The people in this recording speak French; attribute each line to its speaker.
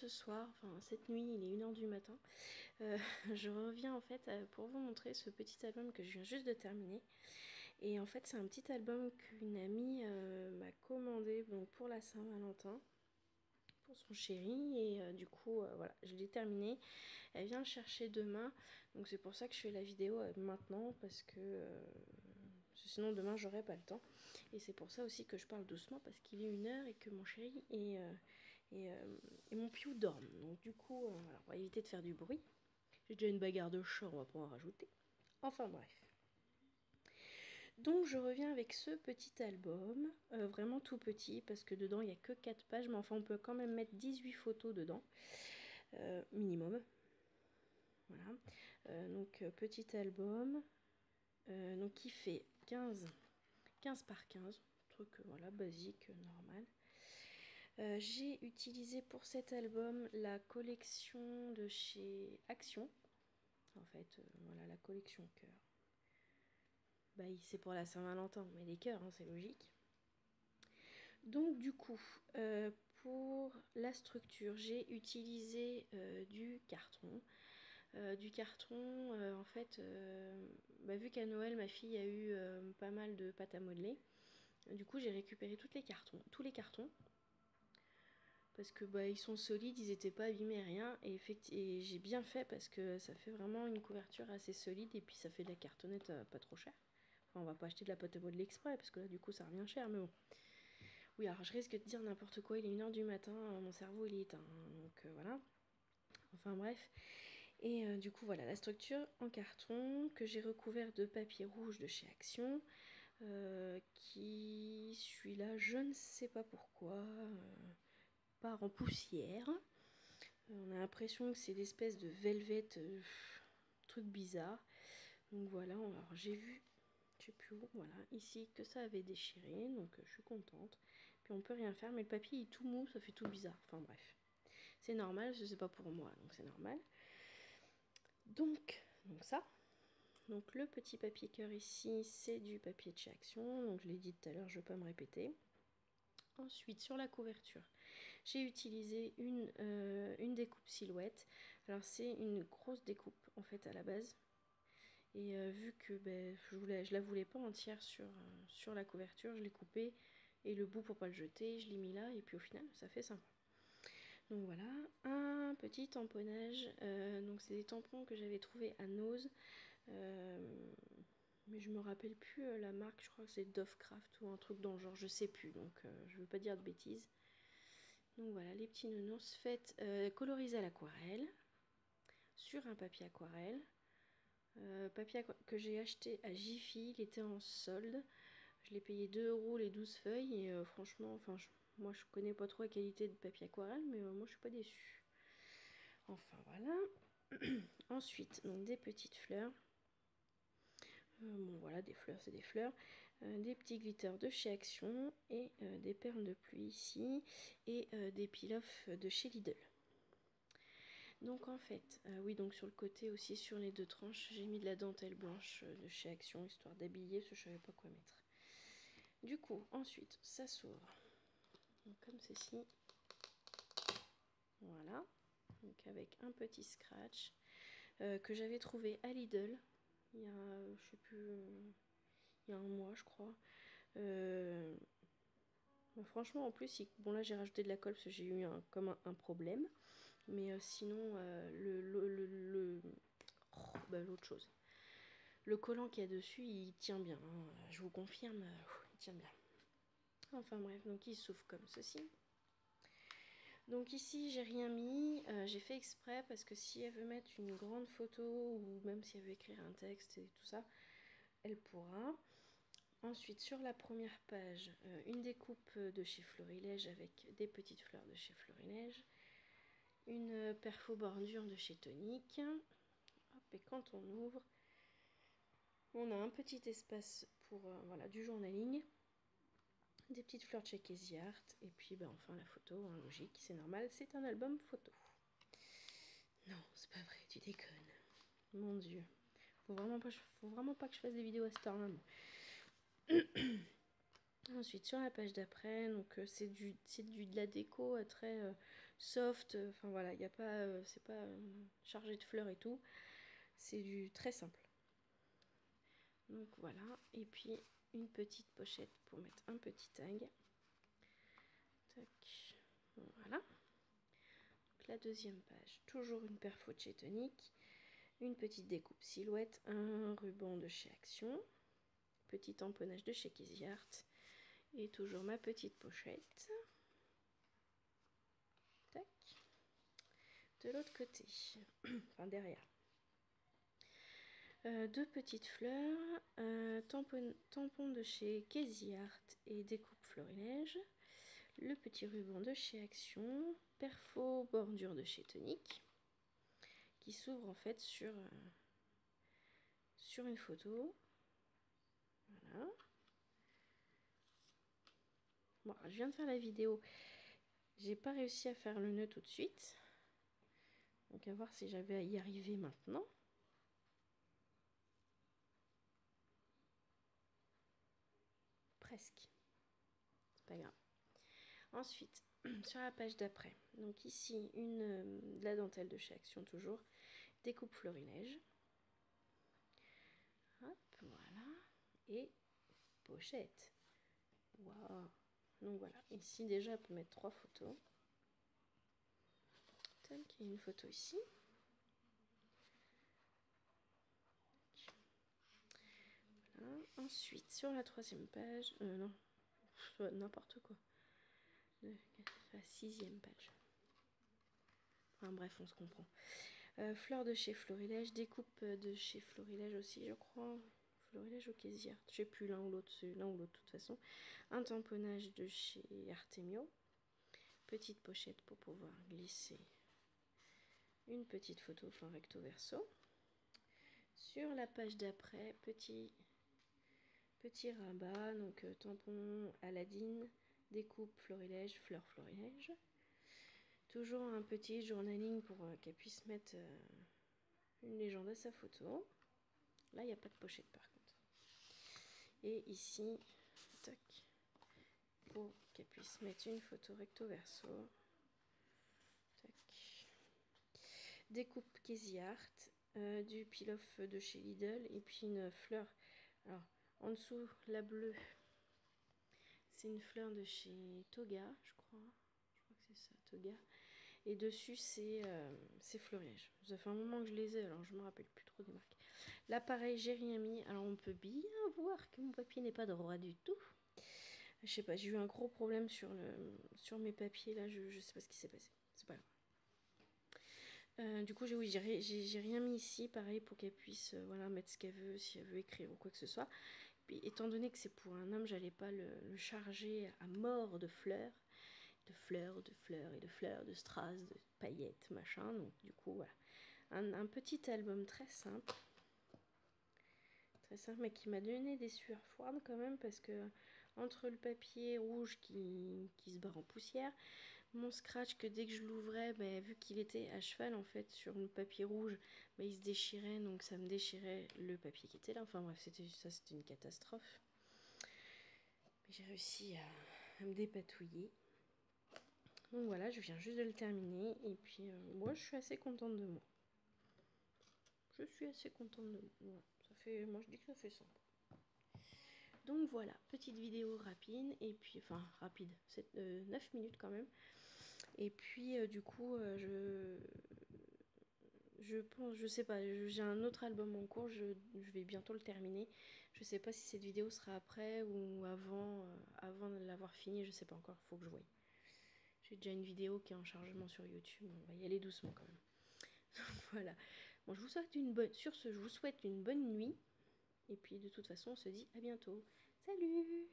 Speaker 1: ce soir, enfin cette nuit, il est 1 h du matin. Je reviens en fait pour vous montrer ce petit album que je viens juste de terminer. Et en fait c'est un petit album qu'une amie m'a commandé donc, pour la Saint-Valentin, pour son chéri. Et du coup voilà, je l'ai terminé. Elle vient le chercher demain, donc c'est pour ça que je fais la vidéo maintenant, parce que sinon demain j'aurai pas le temps. Et c'est pour ça aussi que je parle doucement, parce qu'il est 1 h et que mon chéri et mon piou dorment. Donc du coup, voilà, on va éviter de faire du bruit. J'ai déjà une bagarre de chat, on va pas en rajouter. Enfin bref. Donc je reviens avec ce petit album, vraiment tout petit, parce que dedans il n'y a que 4 pages, mais enfin on peut quand même mettre 18 photos dedans, minimum. Voilà, donc petit album, donc qui fait 15 par 15, truc voilà basique, normal. J'ai utilisé pour cet album la collection de chez Action, en fait, voilà la collection cœur. Bah c'est pour la Saint-Valentin, mais les cœurs, hein, c'est logique. Donc du coup, pour la structure, j'ai utilisé du carton. En fait, vu qu'à Noël, ma fille a eu pas mal de pâte à modeler, du coup j'ai récupéré tous les cartons, parce que ils sont solides, ils n'étaient pas abîmés, rien, et j'ai bien fait, parce que ça fait vraiment une couverture assez solide, et puis ça fait de la cartonnette pas trop cher. Enfin, on va pas acheter de la pâte à modeler exprès, parce que là du coup ça revient cher, mais bon. Oui, alors je risque de dire n'importe quoi, il est 1 h du matin, mon cerveau il est éteint, donc voilà. Enfin bref. Et du coup voilà la structure en carton que j'ai recouvert de papier rouge de chez Action, qui celui-là je ne sais pas pourquoi part en poussière. On a l'impression que c'est d'espèces de velvet, truc bizarre. Donc voilà, alors j'ai vu, je sais plus où, voilà, ici que ça avait déchiré, donc je suis contente. Puis on peut rien faire, mais le papier est tout mou, ça fait tout bizarre. Enfin bref, c'est normal, c'est pas pour moi, donc c'est normal. Donc ça. Donc le petit papier cœur ici, c'est du papier de chez Action, donc je l'ai dit tout à l'heure, je ne vais pas me répéter. Ensuite, sur la couverture, j'ai utilisé une découpe silhouette. Alors c'est une grosse découpe en fait à la base. Et vu que je la voulais pas entière sur la couverture, je l'ai coupée. Et le bout pour pas le jeter, je l'ai mis là. Et puis au final, ça fait sympa. Donc voilà, un petit tamponnage. Donc c'est des tampons que j'avais trouvé à Nose. Mais je me rappelle plus la marque, je crois que c'est Dovecraft ou un truc dans le genre, je sais plus, donc je veux pas dire de bêtises. Donc voilà, les petits nounours faits colorisés à l'aquarelle, sur un papier aquarelle. Papier que j'ai acheté à Jiffy, il était en solde. Je l'ai payé 2 € les 12 feuilles et franchement, moi je connais pas trop la qualité de papier aquarelle, mais moi je suis pas déçue. Enfin voilà. Ensuite, donc des petites fleurs. Bon voilà, des fleurs, c'est des fleurs. Des petits glitters de chez Action et des perles de pluie ici. Et des peel-off de chez Lidl. Donc en fait, oui, donc sur le côté aussi, sur les 2 tranches, j'ai mis de la dentelle blanche de chez Action, histoire d'habiller, parce que je savais pas quoi mettre. Du coup, ensuite, ça s'ouvre. Donc comme ceci. Voilà. Donc avec un petit scratch que j'avais trouvé à Lidl. Il y a, je sais plus, il y a 1 mois, je crois. Franchement, en plus, bon là j'ai rajouté de la colle parce que j'ai eu comme un problème. Mais sinon, l'autre chose. Le collant qu'il y a dessus, il tient bien. Hein. Je vous confirme, il tient bien. Enfin bref, donc il s'ouvre comme ceci. Donc ici, j'ai rien mis. J'ai fait exprès parce que si elle veut mettre une grande photo ou même si elle veut écrire un texte et tout ça, elle pourra. Ensuite, sur la première page, une découpe de chez Florilège avec des petites fleurs de chez Florilège. Une perfo bordure de chez Tonique. Hop, et quand on ouvre, on a un petit espace pour voilà, du journaling. Des petites fleurs de chez Casey Art. Et puis enfin la photo, hein, logique, c'est normal, c'est un album photo. Non, c'est pas vrai, tu déconnes. Mon Dieu. Faut vraiment pas que je fasse des vidéos à cette heure-là. Ensuite, sur la page d'après, donc c'est de la déco très soft, enfin voilà, il n'y a pas, c'est pas chargé de fleurs et tout, c'est du très simple. Donc voilà, et puis une petite pochette pour mettre un petit tag. Tac. Voilà. Donc la deuxième page, toujours une perfo de chez Tonic, une petite découpe silhouette, un ruban de chez Action, petit tamponnage de chez Casey Art, et toujours ma petite pochette. Tac. De l'autre côté, enfin derrière. Deux petites fleurs, tampon de chez Casey Art et découpe florilège, le petit ruban de chez Action, perfo bordure de chez Tonic, qui s'ouvre en fait sur une photo. Voilà. Bon, je viens de faire la vidéo, j'ai pas réussi à faire le nœud tout de suite, donc à voir si j'avais à y arriver maintenant. Presque, c'est pas grave. Ensuite, sur la page d'après, donc ici de la dentelle de chez Action toujours, découpe florilège. Hop, voilà. Et pochette. Waouh. Donc voilà, ici déjà on peut mettre 3 photos. Tac, il y a une photo ici. Voilà. Ensuite, sur la 3e page, non, n'importe quoi. La 6e page. Enfin bref, on se comprend. Fleurs de chez Florilège, découpe de chez Florilège aussi, je crois. Florilège au Casey Art, je sais plus, l'un ou l'autre, c'est l'un ou l'autre de toute façon. Un tamponnage de chez Artemio. Petite pochette pour pouvoir glisser une petite photo, enfin recto verso. Sur la page d'après, petit rabat, donc tampon Aladine, découpe florilège, fleurs florilège. Toujours un petit journaling pour qu'elle puisse mettre une légende à sa photo. Là, il n'y a pas de pochette par contre. Et ici, tac, pour qu'elle puisse mettre une photo recto verso. Tac. Découpe Casey Art, du peel-off de chez Lidl et puis une fleur. Alors, en dessous, la bleue, c'est une fleur de chez Toga, je crois. Je crois que c'est ça, Toga. Et dessus, c'est florilège. Ça fait un moment que je les ai, alors je me rappelle plus trop des marques. Là, pareil, j'ai rien mis. Alors, on peut bien voir que mon papier n'est pas droit du tout. Je sais pas, j'ai eu un gros problème sur mes papiers. Là, je sais pas ce qui s'est passé. C'est pas grave. Du coup, j'ai rien mis ici, pareil, pour qu'elle puisse voilà, mettre ce qu'elle veut, si elle veut écrire ou quoi que ce soit. Puis, étant donné que c'est pour un homme, j'allais pas le charger à mort de fleurs. De fleurs, de strass, de paillettes, machin. Donc du coup, voilà. Un petit album très simple. Très simple, mais qui m'a donné des sueurs froides quand même, parce que entre le papier rouge qui se barre en poussière, mon scratch que dès que je l'ouvrais, vu qu'il était à cheval en fait sur le papier rouge, il se déchirait, donc ça me déchirait le papier qui était là. Enfin bref, c'était une catastrophe. Mais j'ai réussi à me dépatouiller. Donc voilà, je viens juste de le terminer et puis moi je suis assez contente de moi. Je suis assez contente de moi. Ça fait, moi je dis que ça fait simple. Donc voilà, petite vidéo rapide et puis enfin rapide, 9 minutes quand même. Et puis du coup je pense, je sais pas, j'ai un autre album en cours, je vais bientôt le terminer. Je sais pas si cette vidéo sera après ou avant de l'avoir fini, je sais pas encore, faut que je voie. J'ai déjà une vidéo qui est en chargement sur YouTube, on va y aller doucement quand même. Voilà. Bon, je vous souhaite sur ce, je vous souhaite une bonne nuit. Et puis de toute façon, on se dit à bientôt. Salut!